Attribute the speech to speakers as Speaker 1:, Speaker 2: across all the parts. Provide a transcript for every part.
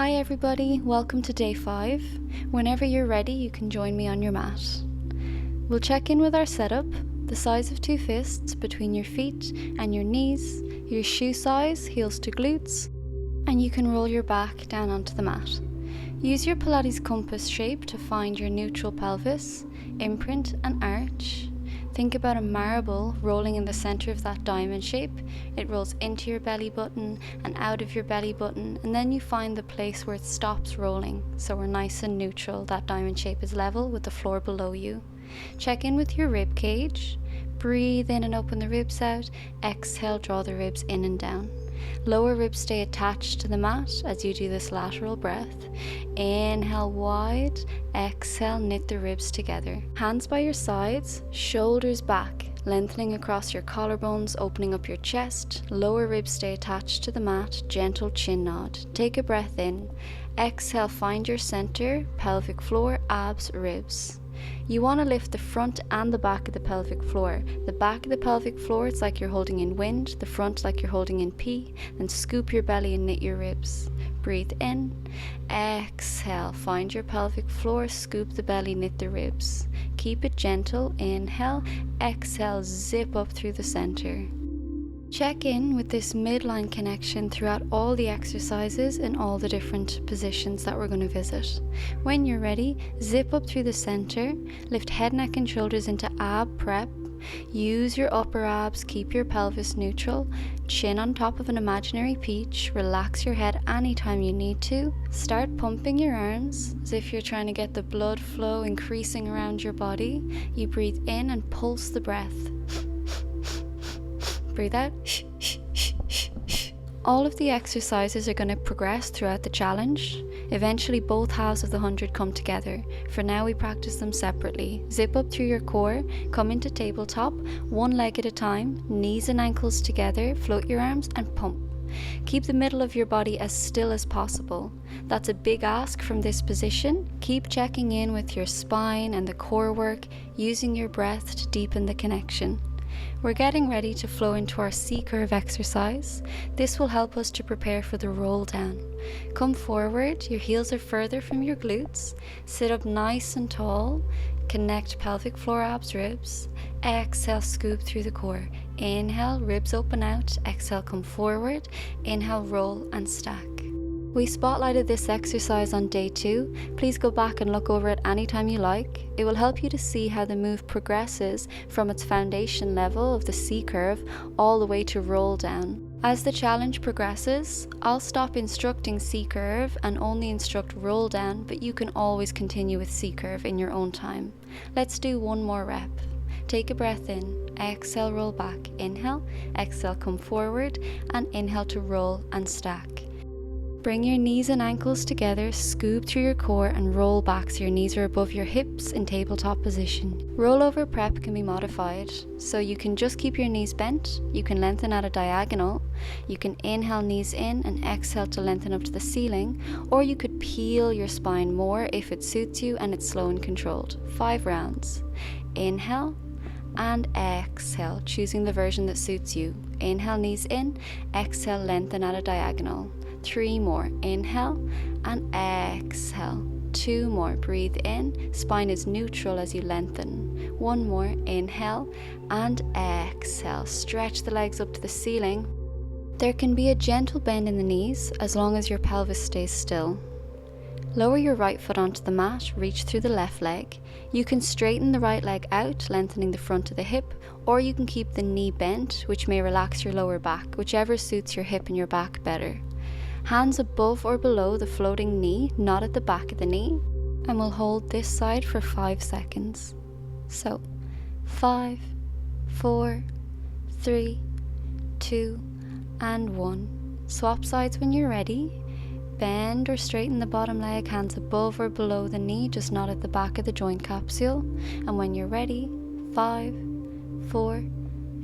Speaker 1: Hi everybody, welcome to day 5. Whenever you're ready, you can join me on your mat. We'll check in with our setup, the size of 2 fists between your feet and your knees, your shoe size, heels to glutes, and you can roll your back down onto the mat. Use your Pilates compass shape to find your neutral pelvis, imprint and arch. Think about a marble rolling in the center of that diamond shape. It rolls into your belly button and out of your belly button, and then you find the place where it stops rolling, so we're nice and neutral. That diamond shape is level with the floor below you. Check in with your rib cage. Breathe in and open the ribs out. Exhale, draw the ribs in and down. Lower ribs stay attached to the mat as you do this lateral breath. Inhale wide, exhale, knit the ribs together. Hands by your sides, shoulders back, lengthening across your collarbones, opening up your chest. Lower ribs stay attached to the mat, gentle chin nod. Take a breath in. Exhale, find your center, pelvic floor, abs, ribs. You want to lift the front and the back of the pelvic floor. The back of the pelvic floor, it's like you're holding in wind. The front like you're holding in P. Then scoop your belly and knit your ribs. Breathe in. Exhale, find your pelvic floor, scoop the belly, knit the ribs. Keep it gentle. Inhale. Exhale, zip up through the center. Check in with this midline connection throughout all the exercises and all the different positions that we're going to visit. When you're ready, zip up through the center, lift head, neck and shoulders into ab prep. Use your upper abs, keep your pelvis neutral, chin on top of an imaginary peach, relax your head anytime you need to. Start pumping your arms as if you're trying to get the blood flow increasing around your body. You breathe in and pulse the breath. Breathe out. All of the exercises are going to progress throughout the challenge. Eventually both halves of the 100 come together. For now we practice them separately. Zip up through your core, come into tabletop, one leg at a time, knees and ankles together, float your arms and pump. Keep the middle of your body as still as possible. That's a big ask from this position. Keep checking in with your spine and the core work, using your breath to deepen the connection. We're getting ready to flow into our C-curve exercise. This will help us to prepare for the roll down. Come forward, your heels are further from your glutes. Sit up nice and tall. Connect pelvic floor, abs, ribs. Exhale, scoop through the core. Inhale, ribs open out. Exhale, come forward. Inhale, roll and stack. We spotlighted this exercise on day 2. Please go back and look over it anytime you like. It will help you to see how the move progresses from its foundation level of the C-curve all the way to roll down. As the challenge progresses, I'll stop instructing C-curve and only instruct roll down, but you can always continue with C-curve in your own time. Let's do one more rep. Take a breath in, exhale, roll back, inhale, exhale, come forward, and inhale to roll and stack. Bring your knees and ankles together, scoop through your core and roll back so your knees are above your hips in tabletop position. Rollover prep can be modified, so you can just keep your knees bent, you can lengthen at a diagonal, you can inhale knees in and exhale to lengthen up to the ceiling, or you could peel your spine more if it suits you and it's slow and controlled. 5 rounds. Inhale and exhale, choosing the version that suits you. Inhale knees in, exhale lengthen at a diagonal. 3 more. Inhale and exhale. 2 more. Breathe in. Spine is neutral as you lengthen. 1 more. Inhale and exhale. Stretch the legs up to the ceiling. There can be a gentle bend in the knees as long as your pelvis stays still. Lower your right foot onto the mat, reach through the left leg. You can straighten the right leg out, lengthening the front of the hip, or you can keep the knee bent, which may relax your lower back, whichever suits your hip and your back better. Hands above or below the floating knee, not at the back of the knee, and we'll hold this side for 5 seconds. So, 5, 4, 3, 2, and 1. Swap sides when you're ready. Bend or straighten the bottom leg, hands above or below the knee, just not at the back of the joint capsule. And when you're ready, 5, 4,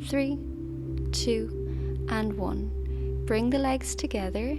Speaker 1: 3, 2, and 1. Bring the legs together.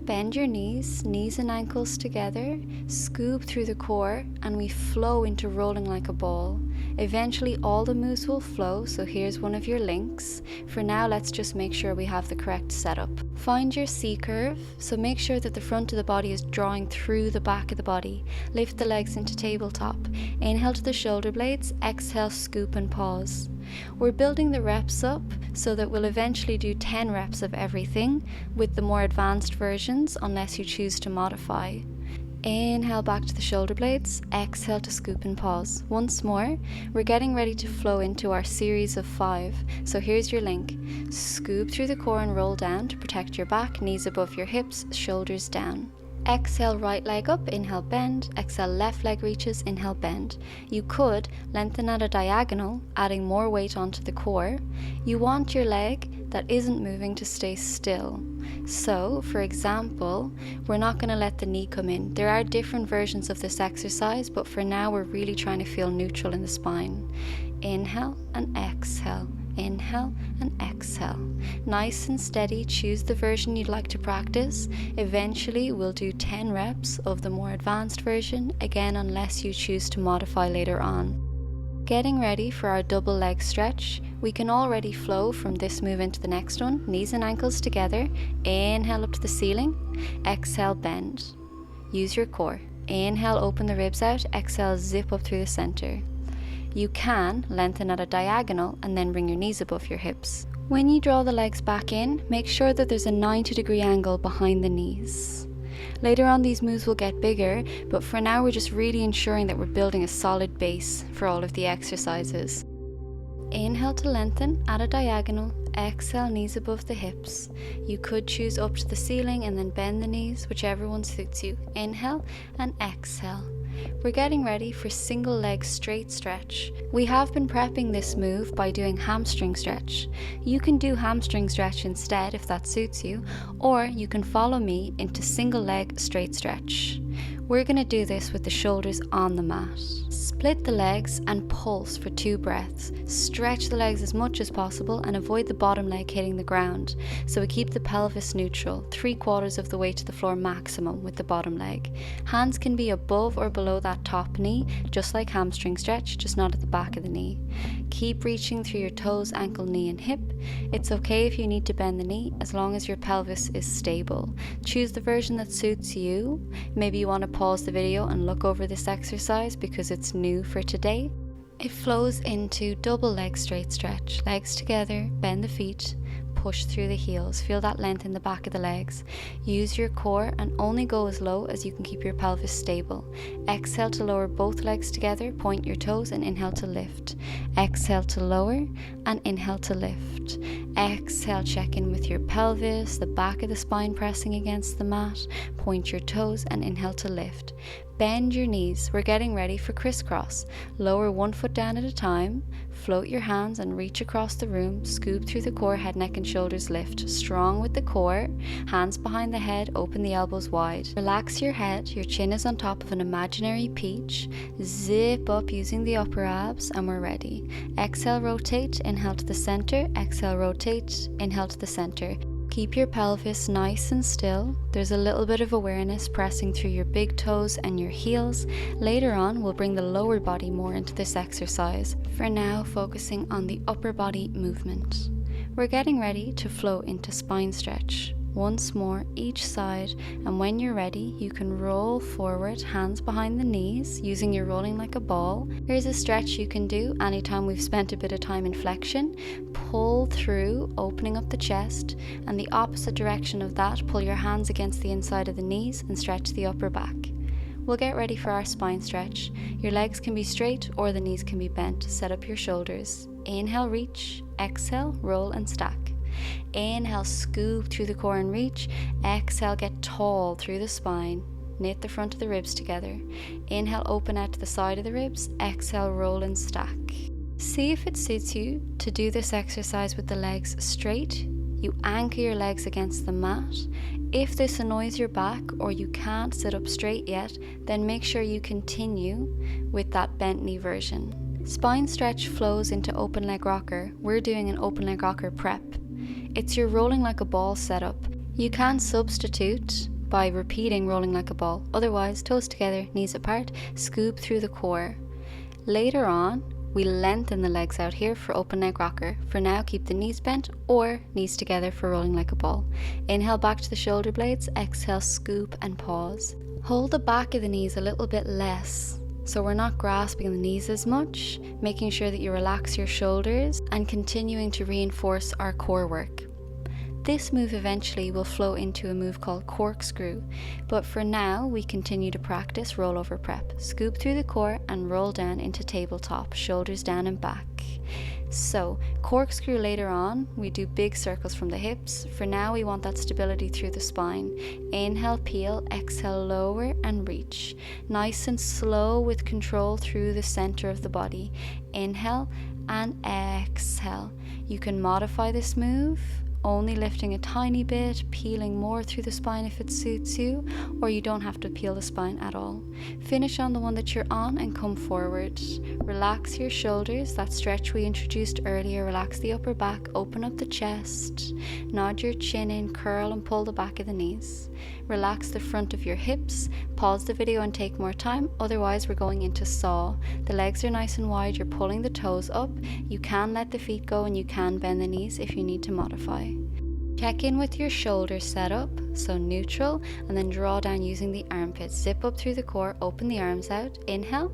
Speaker 1: Bend your knees and ankles together, scoop through the core, and we flow into rolling like a ball. Eventually all the moves will flow, so here's one of your links. For now, let's just make sure we have the correct setup. Find your C curve, so make sure that the front of the body is drawing through the back of the body. Lift the legs into tabletop. Inhale to the shoulder blades, exhale, scoop and pause. We're building the reps up so that we'll eventually do 10 reps of everything with the more advanced versions, unless you choose to modify. Inhale back to the shoulder blades, exhale to scoop and pause. Once more, we're getting ready to flow into our series of 5. So here's your link. Scoop through the core and roll down to protect your back, knees above your hips, shoulders down. Exhale, right leg up, inhale, bend. Exhale, left leg reaches, inhale, bend. You could lengthen at a diagonal, adding more weight onto the core. You want your leg that isn't moving to stay still. So, for example, we're not going to let the knee come in. There are different versions of this exercise, but for now we're really trying to feel neutral in the spine. Inhale and exhale. Inhale and exhale. Nice and steady, choose the version you'd like to practice. Eventually we'll do 10 reps of the more advanced version, again unless you choose to modify later on. Getting ready for our double leg stretch. We can already flow from this move into the next one. Knees and ankles together. Inhale up to the ceiling. Exhale, bend. Use your core. Inhale, open the ribs out. Exhale, zip up through the center. You can lengthen at a diagonal and then bring your knees above your hips. When you draw the legs back in, make sure that there's a 90-degree angle behind the knees. Later on these moves will get bigger, but for now we're just really ensuring that we're building a solid base for all of the exercises. Inhale to lengthen at a diagonal, exhale, knees above the hips. You could choose up to the ceiling and then bend the knees, whichever one suits you. Inhale and exhale. We're getting ready for single leg straight stretch. We have been prepping this move by doing hamstring stretch. You can do hamstring stretch instead if that suits you, or you can follow me into single leg straight stretch. We're going to do this with the shoulders on the mat. Split the legs and pulse for 2 breaths. Stretch the legs as much as possible and avoid the bottom leg hitting the ground. So we keep the pelvis neutral, 3/4 of the way to the floor maximum with the bottom leg. Hands can be above or below that top knee, just like hamstring stretch, just not at the back of the knee. Keep reaching through your toes, ankle, knee and hip. It's okay if you need to bend the knee as long as your pelvis is stable. Choose the version that suits you. Maybe you want to pause the video and look over this exercise because it's new for today. It flows into double leg straight stretch. Legs together, bend the feet, push through the heels. Feel that length in the back of the legs. Use your core and only go as low as you can keep your pelvis stable. Exhale to lower both legs together, point your toes and inhale to lift. Exhale to lower and inhale to lift. Exhale, check in with your pelvis, the back of the spine pressing against the mat. Point your toes and inhale to lift. Bend your knees. We're getting ready for crisscross. Lower 1 foot down at a time. Float your hands and reach across the room. Scoop through the core, head, neck and shoulders lift. Strong with the core. Hands behind the head, open the elbows wide. Relax your head. Your chin is on top of an imaginary peach. Zip up using the upper abs and we're ready. Exhale, rotate. Inhale to the center. Exhale, rotate. Inhale to the center. Keep your pelvis nice and still. There's a little bit of awareness pressing through your big toes and your heels. Later on, we'll bring the lower body more into this exercise. For now, focusing on the upper body movement. We're getting ready to flow into spine stretch. Once more, each side, and when you're ready, you can roll forward, hands behind the knees, using your rolling like a ball. Here's a stretch you can do anytime we've spent a bit of time in flexion. Pull through, opening up the chest, and the opposite direction of that, pull your hands against the inside of the knees and stretch the upper back. We'll get ready for our spine stretch. Your legs can be straight or the knees can be bent. Set up your shoulders. Inhale, reach. Exhale, roll and stack. Inhale, scoop through the core and reach. Exhale, get tall through the spine. Knit the front of the ribs together. Inhale, open out to the side of the ribs. Exhale, roll and stack. See if it suits you to do this exercise with the legs straight. You anchor your legs against the mat. If this annoys your back or you can't sit up straight yet, then make sure you continue with that bent knee version. Spine stretch flows into open leg rocker. We're doing an open leg rocker prep. It's your rolling like a ball setup. You can substitute by repeating rolling like a ball. Otherwise, toes together, knees apart, scoop through the core. Later on, we lengthen the legs out here for open leg rocker. For now, keep the knees bent or knees together for rolling like a ball. Inhale back to the shoulder blades, exhale, scoop and pause. Hold the back of the knees a little bit less, so we're not grasping the knees as much, making sure that you relax your shoulders and continuing to reinforce our core work. This move eventually will flow into a move called corkscrew, but for now we continue to practice rollover prep. Scoop through the core and roll down into tabletop, shoulders down and back. So corkscrew later on, we do big circles from the hips. For now we want that stability through the spine. Inhale, peel, exhale, lower and reach. Nice and slow with control through the center of the body. Inhale and exhale. You can modify this move, only lifting a tiny bit, peeling more through the spine if it suits you, or you don't have to peel the spine at all. Finish on the one that you're on and come forward. Relax your shoulders, that stretch we introduced earlier. Relax the upper back, open up the chest, nod your chin in, curl and pull the back of the knees. Relax the front of your hips, pause the video and take more time, otherwise we're going into saw. The legs are nice and wide, you're pulling the toes up. You can let the feet go and you can bend the knees if you need to modify. Check in with your shoulders set up, so neutral, and then draw down using the armpits. Zip up through the core, open the arms out. Inhale,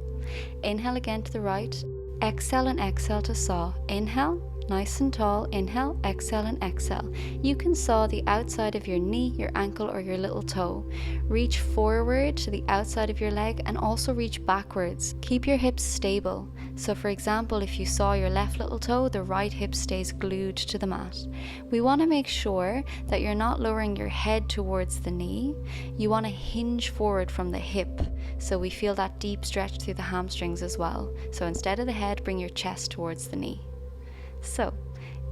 Speaker 1: inhale again to the right, exhale and exhale to saw. Inhale, nice and tall, inhale, exhale and exhale. You can saw the outside of your knee, your ankle or your little toe. Reach forward to the outside of your leg and also reach backwards. Keep your hips stable. So for example, if you saw your left little toe, the right hip stays glued to the mat. We want to make sure that you're not lowering your head towards the knee. You want to hinge forward from the hip, so we feel that deep stretch through the hamstrings as well. So instead of the head, bring your chest towards the knee. So,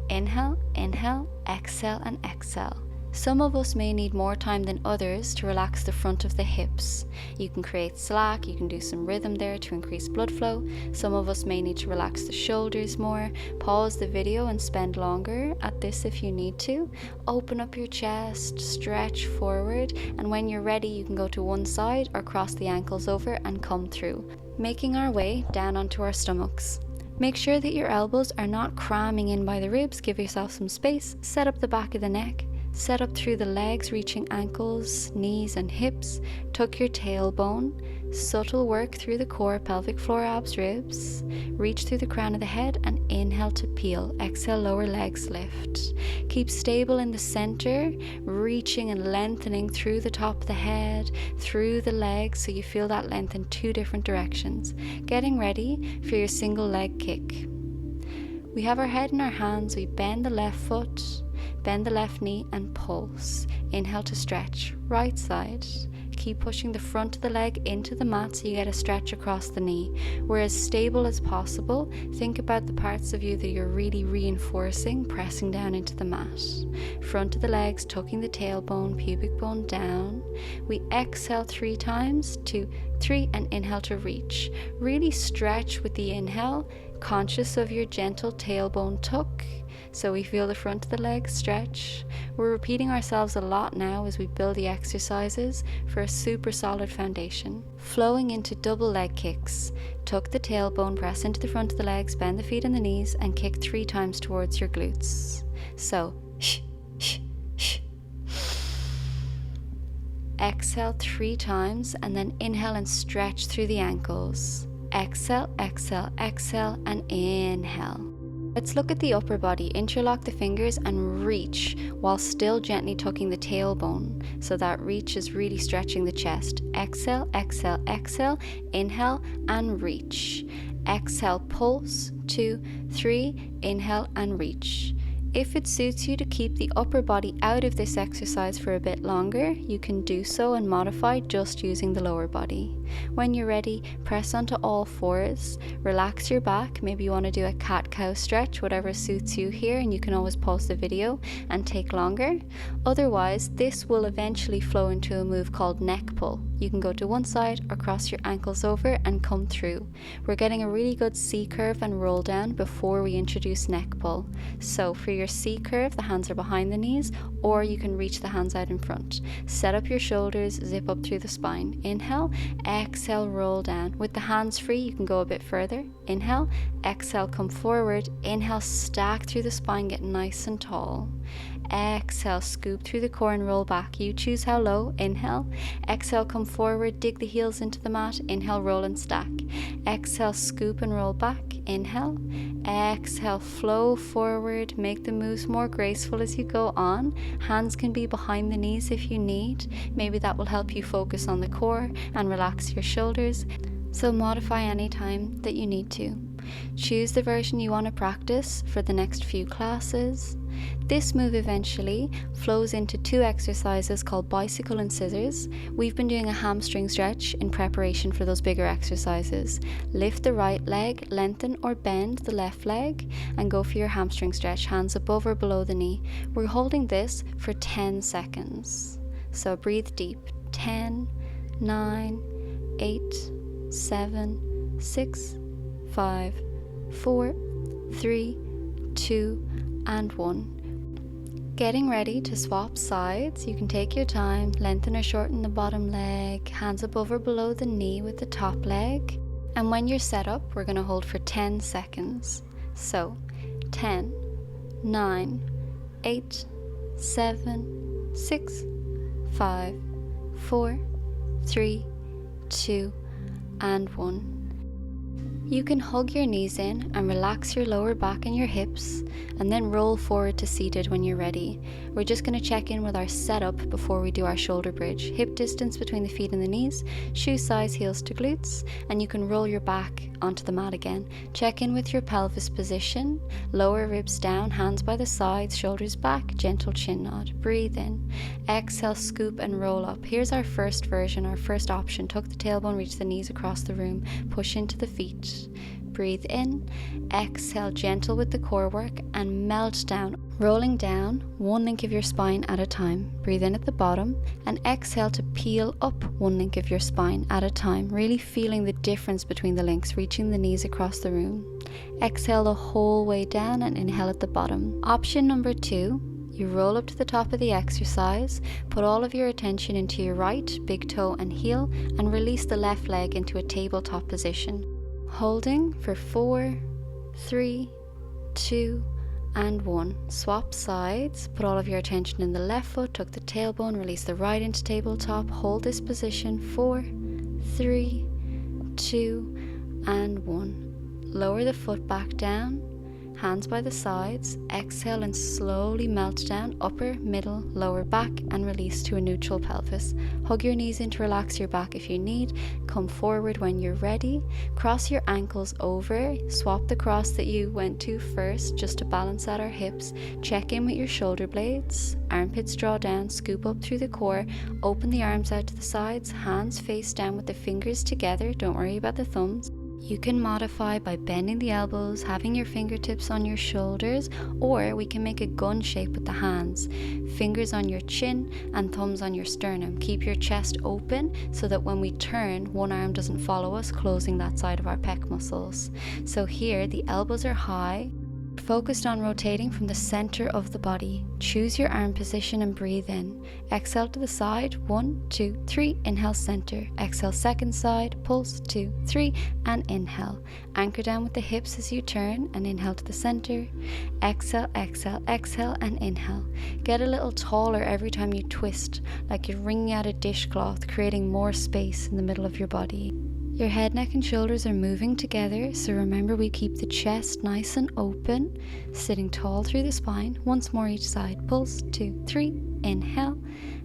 Speaker 1: inhale, inhale, exhale and exhale. Some of us may need more time than others to relax the front of the hips. You can create slack, you can do some rhythm there to increase blood flow. Some of us may need to relax the shoulders more. Pause the video and spend longer at this if you need to. Open up your chest, stretch forward, and when you're ready you can go to one side or cross the ankles over and come through, making our way down onto our stomachs. Make sure that your elbows are not cramming in by the ribs. Give yourself some space. Set up the back of the neck. Set up through the legs, reaching ankles, knees and hips. Tuck your tailbone. Subtle work through the core, pelvic floor, abs, ribs. Reach through the crown of the head and inhale to peel. Exhale, lower legs lift. Keep stable in the center, reaching and lengthening through the top of the head, through the legs, so you feel that length in two different directions. Getting ready for your single leg kick. We have our head in our hands, we bend the left foot, bend the left knee and pulse. Inhale to stretch, right side. Keep pushing the front of the leg into the mat so you get a stretch across the knee. We're as stable as possible. Think about the parts of you that you're really reinforcing, pressing down into the mat. Front of the legs, tucking the tailbone, pubic bone down. We exhale 3 times, 2, 3, and inhale to reach. Really stretch with the inhale, conscious of your gentle tailbone tuck. So we feel the front of the leg stretch. We're repeating ourselves a lot now as we build the exercises for a super solid foundation. Flowing into double leg kicks. Tuck the tailbone, press into the front of the legs, bend the feet and the knees, and kick 3 times towards your glutes. So, exhale 3 times and then inhale and stretch through the ankles. Exhale, exhale, exhale, and inhale. Let's look at the upper body. Interlock the fingers and reach while still gently tucking the tailbone, so that reach is really stretching the chest. Exhale, exhale, exhale, inhale and reach. Exhale, pulse, 2, 3, inhale and reach. If it suits you to keep the upper body out of this exercise for a bit longer, you can do so and modify just using the lower body. When you're ready, press onto all fours, relax your back. Maybe you want to do a cat-cow stretch, whatever suits you here, and you can always pause the video and take longer. Otherwise, this will eventually flow into a move called neck pull. You can go to one side or cross your ankles over and come through. We're getting a really good C curve and roll down before we introduce neck pull. So for your C curve, the hands are behind the knees, or you can reach the hands out in front. Set up your shoulders, zip up through the spine. Inhale, exhale, roll down. With the hands free, you can go a bit further. Inhale, exhale, come forward. Inhale, stack through the spine, get nice and tall. Exhale, scoop through the core and roll back. You choose how low. Inhale, exhale, come forward, dig the heels into the mat. Inhale, roll and stack. Exhale, scoop and roll back. Inhale, exhale, flow forward, make the moves more graceful as you go on. Hands can be behind the knees if you need. Maybe that will help you focus on the core and relax your shoulders. So modify any time that you need to. Choose the version you want to practice for the next few classes. This move eventually flows into 2 exercises called bicycle and scissors. We've been doing a hamstring stretch in preparation for those bigger exercises. Lift the right leg, lengthen or bend the left leg, and go for your hamstring stretch, hands above or below the knee. We're holding this for 10 seconds. So breathe deep. 10, 9, 8, 7, 6, 5, 4, 3, 2, and 1. Getting ready to swap sides. You can take your time, lengthen or shorten the bottom leg, hands above or below the knee with the top leg. And when you're set up, we're going to hold for 10 seconds. So 10, 9, 8, 7, 6, 5, 4, 3, 2, and 1. You can hug your knees in and relax your lower back and your hips, and then roll forward to seated when you're ready. We're just going to check in with our setup before we do our shoulder bridge. Hip distance between the feet and the knees, shoe size, heels to glutes, and you can roll your back onto the mat again. Check in with your pelvis position, lower ribs down, hands by the sides, shoulders back, gentle chin nod. Breathe in. Exhale, scoop and roll up. Here's our first version, our first option. Tuck the tailbone, reach the knees across the room, push into the feet. Breathe in, exhale, gentle with the core work, and melt down, rolling down 1 link of your spine at a time. Breathe in at the bottom and exhale to peel up 1 link of your spine at a time, really feeling the difference between the links, reaching the knees across the room. Exhale the whole way down and inhale at the bottom. Option number 2, you roll up to the top of the exercise, put all of your attention into your right, big toe and heel, and release the left leg into a tabletop position. Holding for 4, 3, 2, and 1. Swap sides, put all of your attention in the left foot, tuck the tailbone, release the right into tabletop, hold this position, 4, 3, 2, and 1. Lower the foot back down, hands by the sides, exhale and slowly melt down, upper, middle, lower back, and release to a neutral pelvis. Hug your knees in to relax your back if you need. Come forward when you're ready. Cross your ankles over. Swap the cross that you went to first just to balance out our hips. Check in with your shoulder blades. Armpits draw down, scoop up through the core. Open the arms out to the sides, hands face down with the fingers together. Don't worry about the thumbs. You can modify by bending the elbows, having your fingertips on your shoulders, or we can make a gun shape with the hands. Fingers on your chin and thumbs on your sternum. Keep your chest open so that when we turn, one arm doesn't follow us, closing that side of our pec muscles. So here, the elbows are high. Focused on rotating from the center of the body. Choose your arm position and breathe in. Exhale to the side, 1, 2, 3, inhale center. Exhale second side, pulse, 2, 3, and inhale. Anchor down with the hips as you turn and inhale to the center. Exhale, exhale, exhale, and inhale. Get a little taller every time you twist, like you're wringing out a dishcloth, creating more space in the middle of your body. Your head, neck and shoulders are moving together, so remember we keep the chest nice and open, sitting tall through the spine. Once more each side. Pulse, 2, 3, inhale,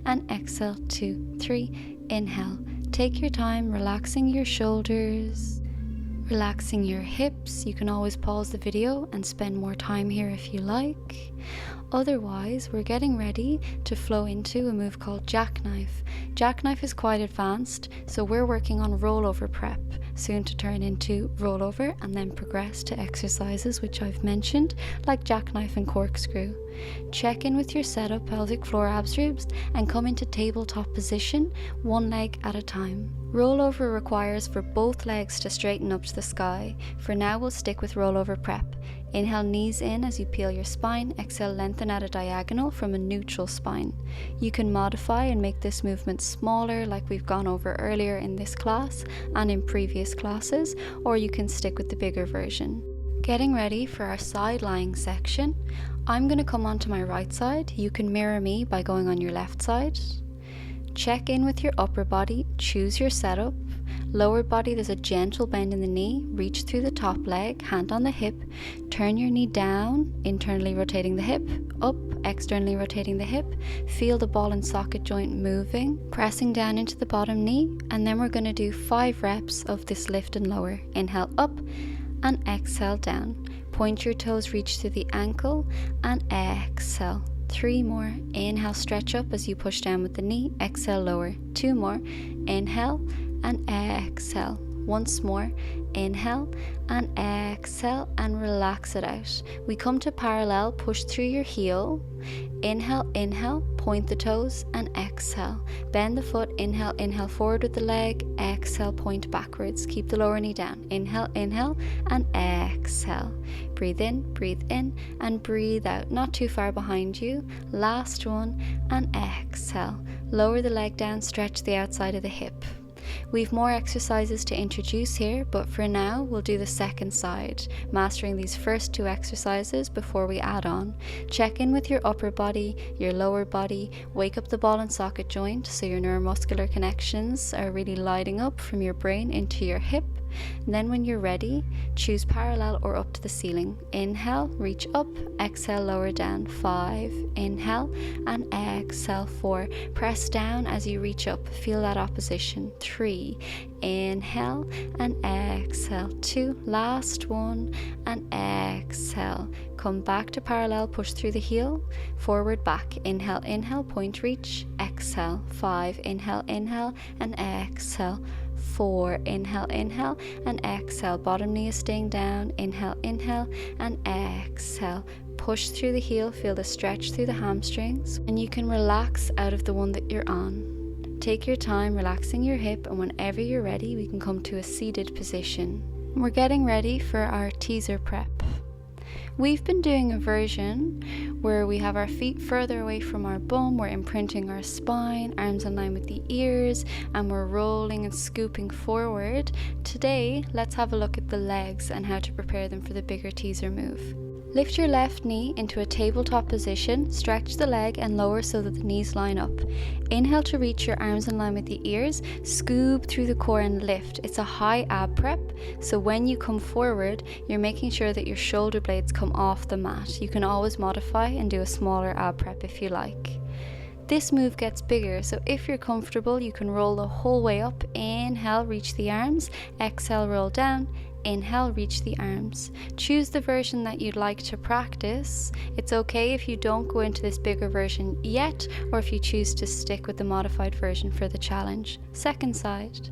Speaker 1: and exhale, 2, 3, inhale. Take your time relaxing your shoulders, relaxing your hips. You can always pause the video and spend more time here if you like. Otherwise, we're getting ready to flow into a move called jackknife. Jackknife is quite advanced, so we're working on rollover prep, soon to turn into rollover and then progress to exercises which I've mentioned, like jackknife and corkscrew. Check in with your setup, pelvic floor, abs, ribs, and come into tabletop position, one leg at a time. Rollover requires for both legs to straighten up to the sky. For now, we'll stick with rollover prep. Inhale, knees in as you peel your spine. Exhale, lengthen at a diagonal from a neutral spine. You can modify and make this movement smaller like we've gone over earlier in this class and in previous classes, or you can stick with the bigger version. Getting ready for our side lying section. I'm going to come onto my right side. You can mirror me by going on your left side. Check in with your upper body, choose your setup. Lower body, there's a gentle bend in the knee, reach through the top leg, hand on the hip, turn your knee down, internally rotating the hip, up, externally rotating the hip, feel the ball and socket joint moving, pressing down into the bottom knee, and then we're going to do 5 reps of this lift and lower. Inhale up and exhale down. Point your toes, reach through the ankle and exhale. 3 more. Inhale, stretch up as you push down with the knee. Exhale, lower. 2 more. Inhale and exhale. Once more. Inhale and exhale and relax it out. We come to parallel, push through your heel. Inhale, inhale, point the toes and exhale. Bend the foot, inhale, inhale forward with the leg, exhale, point backwards. Keep the lower knee down. Inhale, inhale and exhale. Breathe in and breathe out. Not too far behind you. Last one and exhale. Lower the leg down, stretch the outside of the hip. We've more exercises to introduce here, but for now we'll do the second side, mastering these first 2 exercises before we add on. Check in with your upper body, your lower body, wake up the ball and socket joint so your neuromuscular connections are really lighting up from your brain into your hip. And then when you're ready, choose parallel or up to the ceiling. Inhale, reach up, exhale, lower down. 5, inhale and exhale. 4, press down as you reach up, feel that opposition. 3, inhale and exhale. 2, last one and exhale. Come back to parallel, push through the heel, forward, back. Inhale, inhale, point, reach, exhale. 5, inhale, inhale and exhale. 4, inhale, inhale and exhale. Bottom knee is staying down. Inhale, inhale and exhale. Push through the heel, feel the stretch through the hamstrings, and you can relax out of the one that you're on. Take your time relaxing your hip, and whenever you're ready, we can come to a seated position. We're getting ready for our teaser prep. We've been doing a version where we have our feet further away from our bum, we're imprinting our spine, arms in line with the ears, and we're rolling and scooping forward. Today, let's have a look at the legs and how to prepare them for the bigger teaser move. Lift your left knee into a tabletop position, stretch the leg and lower so that the knees line up. Inhale to reach your arms in line with the ears, scoop through the core and lift. It's a high ab prep, so when you come forward, you're making sure that your shoulder blades come off the mat. You can always modify and do a smaller ab prep if you like. This move gets bigger, so if you're comfortable, you can roll the whole way up. Inhale, reach the arms, exhale, roll down. Inhale, reach the arms. Choose the version that you'd like to practice. It's okay if you don't go into this bigger version yet, or if you choose to stick with the modified version for the challenge. Second side.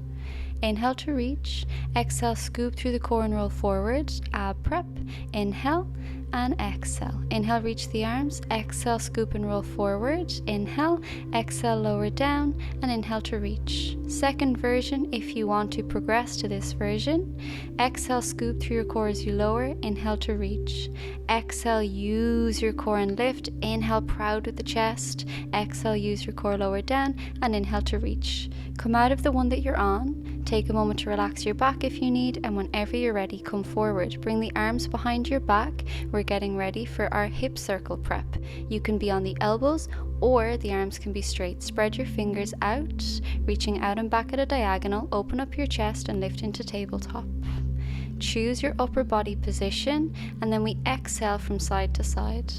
Speaker 1: Inhale to reach, exhale, scoop through the core and roll forward, ab prep. Inhale and exhale. Inhale, reach the arms, exhale, scoop and roll forward. Inhale, exhale, lower down, and inhale to reach. Second version, if you want to progress to this version, exhale, scoop through your core as you lower. Inhale to reach. Exhale, use your core and lift. Inhale, proud with the chest. Exhale, use your core, lower down, and inhale to reach. Come out of the one that you're on. Take a moment to relax your back if you need, and whenever you're ready, come forward. Bring the arms behind your back. We're getting ready for our hip circle prep. You can be on the elbows or the arms can be straight. Spread your fingers out, reaching out and back at a diagonal. Open up your chest and lift into tabletop. Choose your upper body position, and then we exhale from side to side.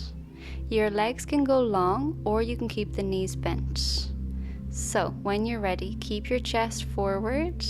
Speaker 1: Your legs can go long or you can keep the knees bent. So when you're ready, keep your chest forward,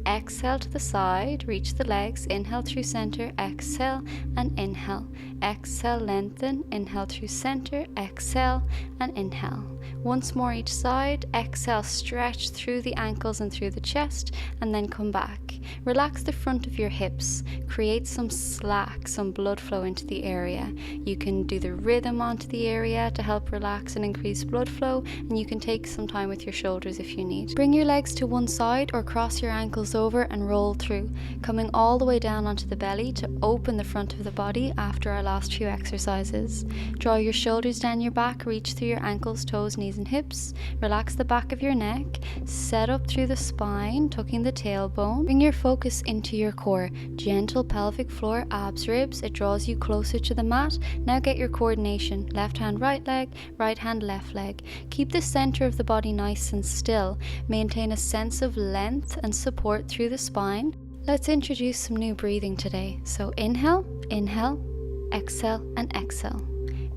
Speaker 1: Exhale to the side, reach the legs, inhale through center, exhale and inhale. Exhale, lengthen, inhale through center, exhale and inhale. Once more each side, exhale, stretch through the ankles and through the chest, and then come back. Relax the front of your hips, create some slack, some blood flow into the area. You can do the rhythm onto the area to help relax and increase blood flow, and you can take some time with your shoulders if you need. Bring your legs to one side or cross your ankles over and roll through, coming all the way down onto the belly to open the front of the body after our last few exercises. Draw your shoulders down your back, reach through your ankles, toes, knees and hips. Relax the back of your neck, set up through the spine, tucking the tailbone. Bring your focus into your core, gentle pelvic floor, abs, ribs. It draws you closer to the mat. Now get your coordination, left hand, right leg, right hand, left leg. Keep the center of the body nice and still. Maintain a sense of length and support through the spine. Let's introduce some new breathing today. So inhale, inhale, exhale and exhale.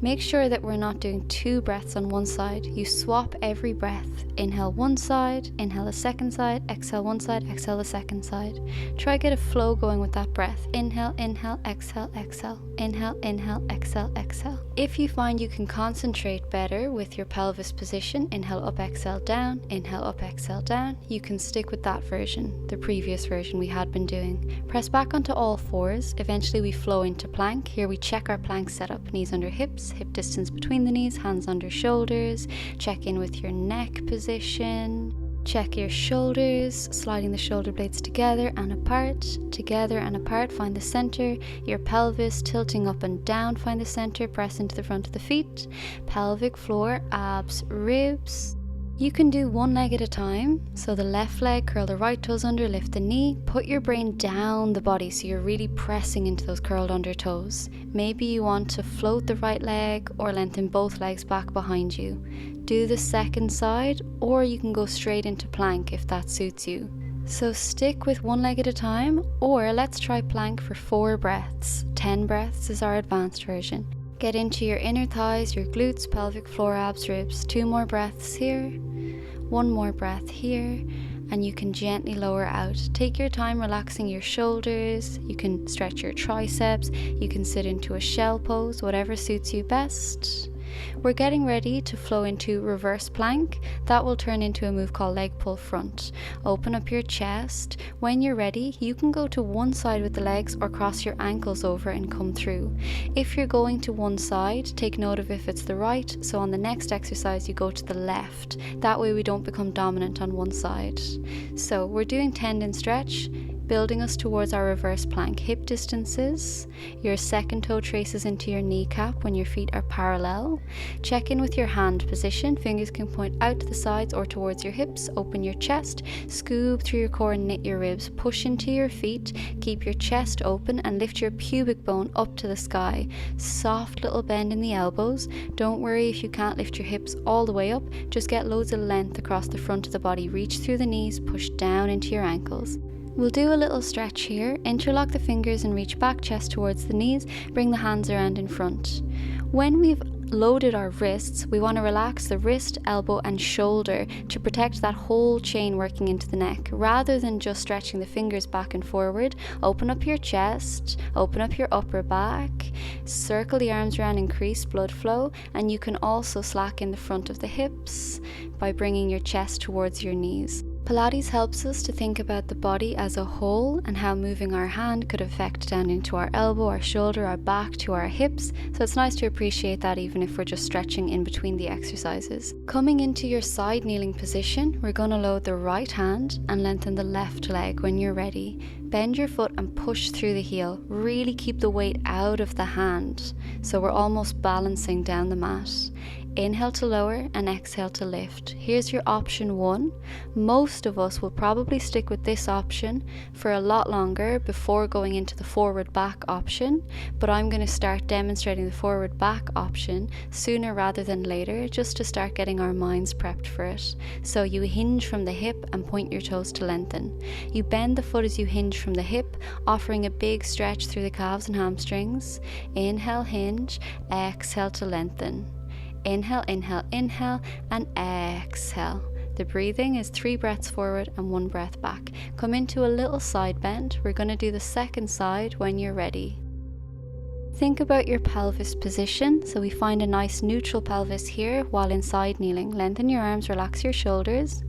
Speaker 1: Make sure that we're not doing 2 breaths on one side. You swap every breath. Inhale one side, inhale the second side, exhale one side, exhale the second side. Try get a flow going with that breath. Inhale, inhale, exhale, exhale. Inhale, inhale, exhale, exhale. If you find you can concentrate better with your pelvis position, inhale up, exhale down, inhale up, exhale down, you can stick with that version, the previous version we had been doing. Press back onto all fours. Eventually we flow into plank. Here we check our plank setup. Knees under hips, hip distance between the knees, hands under shoulders. Check in with your neck position. Check your shoulders, sliding the shoulder blades together and apart, find the center. Your pelvis tilting up and down, find the center, press into the front of the feet. Pelvic floor, abs, ribs. You can do one leg at a time. So the left leg, curl the right toes under, lift the knee. Put your brain down the body so you're really pressing into those curled under toes. Maybe you want to float the right leg or lengthen both legs back behind you. Do the second side, or you can go straight into plank if that suits you. So stick with one leg at a time, or let's try plank for 4 breaths. 10 breaths is our advanced version. Get into your inner thighs, your glutes, pelvic floor, abs, ribs. 2 more breaths here, 1 more breath here, and you can gently lower out. Take your time relaxing your shoulders. You can stretch your triceps. You can sit into a shell pose, whatever suits you best. We're getting ready to flow into reverse plank. That will turn into a move called leg pull front. Open up your chest. When you're ready, you can go to one side with the legs or cross your ankles over and come through. If you're going to one side, take note of if it's the right. So on the next exercise, you go to the left. That way we don't become dominant on one side. So we're doing tendon stretch, building us towards our reverse plank. Hip distances. Your second toe traces into your kneecap when your feet are parallel. Check in with your hand position. Fingers can point out to the sides or towards your hips. Open your chest. Scoop through your core and knit your ribs. Push into your feet. Keep your chest open and lift your pubic bone up to the sky. Soft little bend in the elbows. Don't worry if you can't lift your hips all the way up. Just get loads of length across the front of the body. Reach through the knees. Push down into your ankles. We'll do a little stretch here. Interlock the fingers and reach back, chest towards the knees. Bring the hands around in front. When we've loaded our wrists, we want to relax the wrist, elbow and shoulder to protect that whole chain working into the neck. Rather than just stretching the fingers back and forward, open up your chest, open up your upper back, circle the arms around, increase blood flow, and you can also slacken the front of the hips by bringing your chest towards your knees. Pilates helps us to think about the body as a whole and how moving our hand could affect down into our elbow, our shoulder, our back, to our hips. So it's nice to appreciate that even if we're just stretching in between the exercises. Coming into your side kneeling position, we're going to load the right hand and lengthen the left leg when you're ready. Bend your foot and push through the heel. Really keep the weight out of the hand, so we're almost balancing down the mat. Inhale to lower and exhale to lift. Here's your option 1. Most of us will probably stick with this option for a lot longer before going into the forward back option, but I'm going to start demonstrating the forward back option sooner rather than later, just to start getting our minds prepped for it. So you hinge from the hip and point your toes to lengthen. You bend the foot as you hinge from the hip, offering a big stretch through the calves and hamstrings. Inhale, hinge, exhale to lengthen. Inhale, inhale, inhale, and exhale. The breathing is 3 breaths forward and 1 breath back. Come into a little side bend. We're going to do the second side when you're ready. Think about your pelvis position, so we find a nice neutral pelvis here while in side kneeling. Lengthen your arms, relax your shoulders.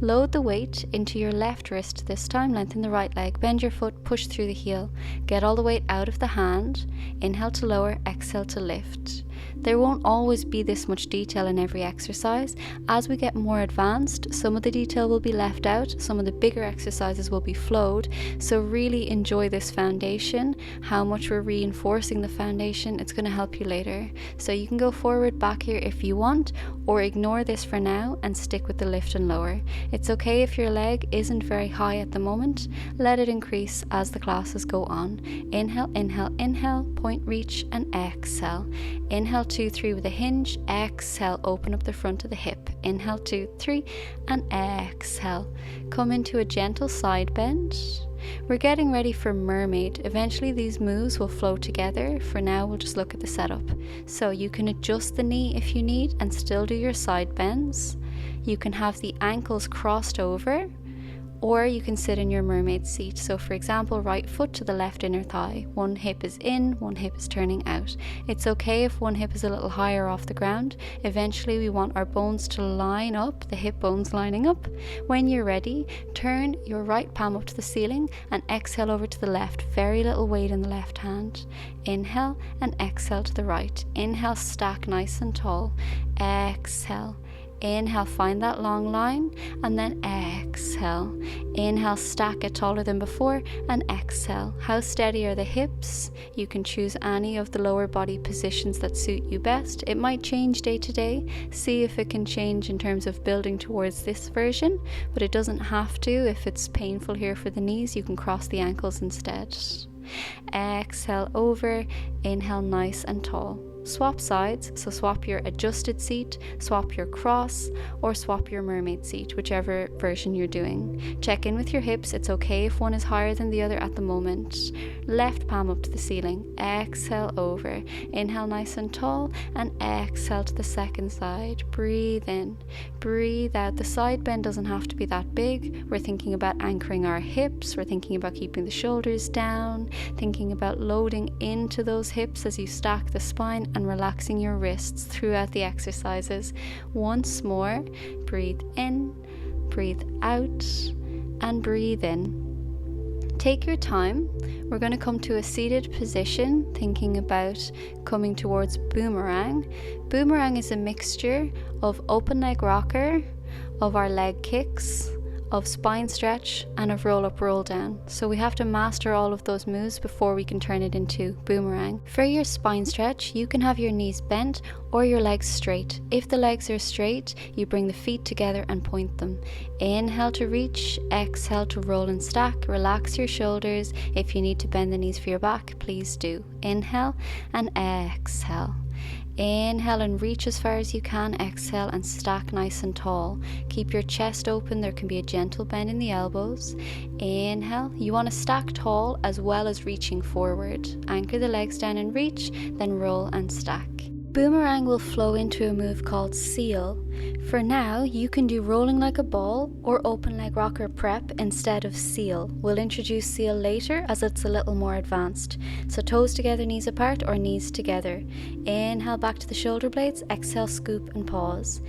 Speaker 1: Load the weight into your left wrist this time, lengthen the right leg, bend your foot, push through the heel. Get all the weight out of the hand. Inhale to lower, exhale to lift. There won't always be this much detail in every exercise. As we get more advanced, some of the detail will be left out, some of the bigger exercises will be flowed, so really enjoy this foundation. How much we're reinforcing the foundation, it's going to help you later. So you can go forward, back here if you want, or ignore this for now and stick with the lift and lower. It's okay if your leg isn't very high at the moment, let it increase as the classes go on. Inhale, inhale, inhale, point, reach, and exhale. Inhale 2, 3 with a hinge, exhale, open up the front of the hip. Inhale 2, 3, and exhale. Come into a gentle side bend. We're getting ready for mermaid. Eventually these moves will flow together. For now we'll just look at the setup. So you can adjust the knee if you need and still do your side bends. You can have the ankles crossed over, or you can sit in your mermaid seat. So for example, right foot to the left inner thigh. One hip is in, one hip is turning out. It's okay if one hip is a little higher off the ground. Eventually we want our bones to line up, the hip bones lining up. When you're ready, turn your right palm up to the ceiling and exhale over to the left. Very little weight in the left hand. Inhale and exhale to the right. Inhale, stack nice and tall. Exhale. Inhale, find that long line, and then exhale. Inhale, stack it taller than before, and exhale. How steady are the hips? You can choose any of the lower body positions that suit you best. It might change day to day. See if it can change in terms of building towards this version, but it doesn't have to. If it's painful here for the knees, you can cross the ankles instead. Exhale over, inhale nice and tall. Swap sides, so swap your adjusted seat, swap your cross, or swap your mermaid seat, whichever version you're doing. Check in with your hips. It's okay if one is higher than the other at the moment. Left palm up to the ceiling. Exhale over. Inhale nice and tall, and exhale to the second side. Breathe in, breathe out. The side bend doesn't have to be that big. We're thinking about anchoring our hips. We're thinking about keeping the shoulders down, thinking about loading into those hips as you stack the spine, and relaxing your wrists throughout the exercises. Once more, breathe in, breathe out, and breathe in. Take your time. We're going to come to a seated position, thinking about coming towards boomerang. Boomerang is a mixture of open leg rocker, of our leg kicks, of spine stretch, and of roll up, roll down. So we have to master all of those moves before we can turn it into boomerang. For your spine stretch, you can have your knees bent or your legs straight. If the legs are straight, you bring the feet together and point them. Inhale to reach, exhale to roll and stack. Relax your shoulders. If you need to bend the knees for your back, please do. Inhale and exhale. Inhale and reach as far as you can. Exhale and stack nice and tall. Keep your chest open. There can be a gentle bend in the elbows. Inhale. You want to stack tall as well as reaching forward. Anchor the legs down and reach, then roll and stack. Boomerang will flow into a move called seal. For now, you can do rolling like a ball or open leg rocker prep instead of seal. We'll introduce seal later as it's a little more advanced. So toes together, knees apart, or knees together. Inhale back to the shoulder blades, exhale, scoop and pause.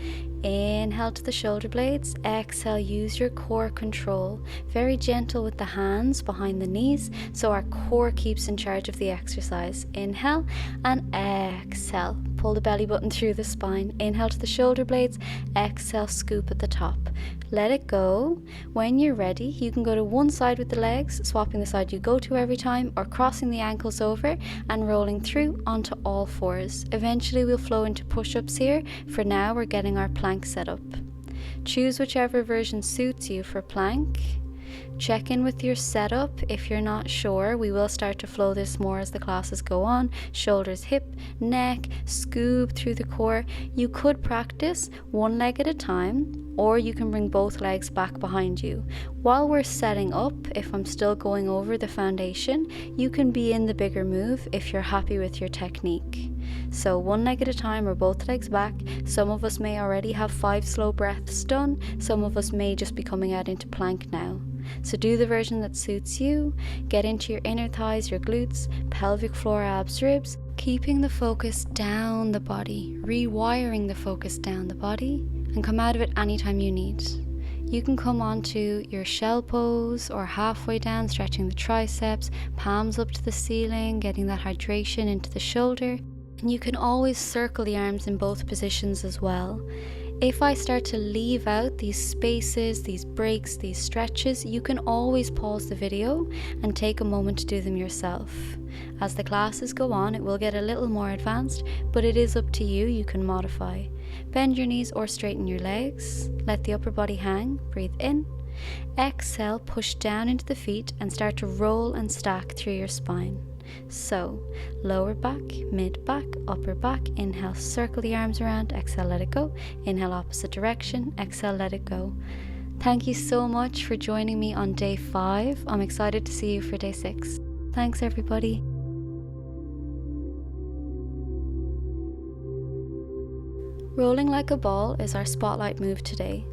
Speaker 1: Inhale to the shoulder blades, exhale, use your core control. Very gentle with the hands behind the knees so our core keeps in charge of the exercise. Inhale and exhale. Pull the belly button through the spine. Inhale to the shoulder blades, exhale, scoop at the top. Let it go. When you're ready, you can go to one side with the legs, swapping the side you go to every time, or crossing the ankles over and rolling through onto all fours. Eventually we'll flow into push-ups here. For now, we're getting our plank set up. Choose whichever version suits you for plank. Check in with your setup. If you're not sure, we will start to flow this more as the classes go on. Shoulders, hip, neck, scoop through the core. You could practice one leg at a time, or you can bring both legs back behind you. While we're setting up, if I'm still going over the foundation, you can be in the bigger move if you're happy with your technique. So one leg at a time or both legs back. Some of us may already have 5 slow breaths done, some of us may just be coming out into plank now. So do the version that suits you. Get into your inner thighs, your glutes, pelvic floor, abs, ribs, keeping the focus down the body, rewiring the focus down the body, and come out of it anytime you need. You can come onto your shell pose or halfway down, stretching the triceps, palms up to the ceiling, getting that hydration into the shoulder. And you can always circle the arms in both positions as well. If I start to leave out these spaces, these breaks, these stretches, you can always pause the video and take a moment to do them yourself. As the classes go on, it will get a little more advanced, but it is up to you. You can modify. Bend your knees or straighten your legs. Let the upper body hang. Breathe in. Exhale, push down into the feet and start to roll and stack through your spine. So, lower back, mid back, upper back. Inhale, circle the arms around. Exhale, let it go. Inhale, opposite direction. Exhale, let it go. Thank you so much for joining me on day 5. I'm excited to see you for day 6. Thanks, everybody. Rolling like a ball is our spotlight move today.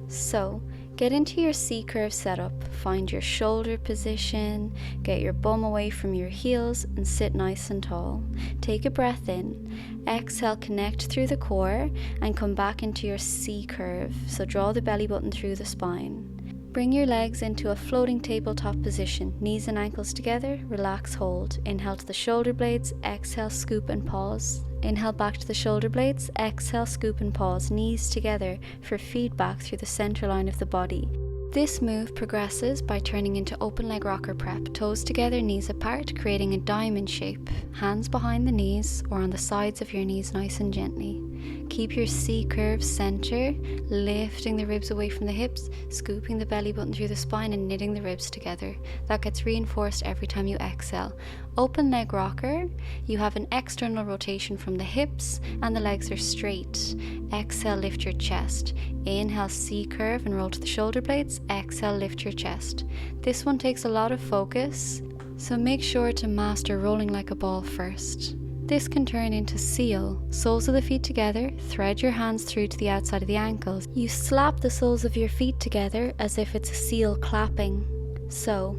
Speaker 1: So, get into your C-curve setup, find your shoulder position, get your bum away from your heels and sit nice and tall. Take a breath in, exhale, connect through the core and come back into your C-curve. So draw the belly button through the spine. Bring your legs into a floating tabletop position, knees and ankles together, relax, hold. Inhale to the shoulder blades, exhale, scoop and pause. Inhale back to the shoulder blades, exhale, scoop and pause, knees together for feedback through the center line of the body. This move progresses by turning into open leg rocker prep, toes together, knees apart, creating a diamond shape, hands behind the knees or on the sides of your knees nice and gently. Keep your C-curve center, lifting the ribs away from the hips, scooping the belly button through the spine and knitting the ribs together. That gets reinforced every time you exhale. Open leg rocker, you have an external rotation from the hips and the legs are straight. Exhale, lift your chest. Inhale, C-curve and roll to the shoulder blades. Exhale, lift your chest. This one takes a lot of focus, so make sure to master rolling like a ball first. This can turn into seal. Soles of the feet together, thread your hands through to the outside of the ankles. You slap the soles of your feet together as if it's a seal clapping. So,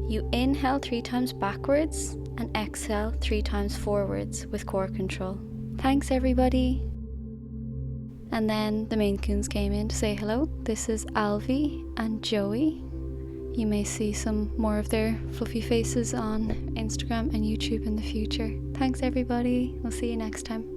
Speaker 1: you inhale 3 times backwards and exhale 3 times forwards with core control. Thanks, everybody. And then the Maine Coons came in to say hello. This is Alvy and Joey. You may see some more of their fluffy faces on Instagram and YouTube in the future. Thanks, everybody. We'll see you next time.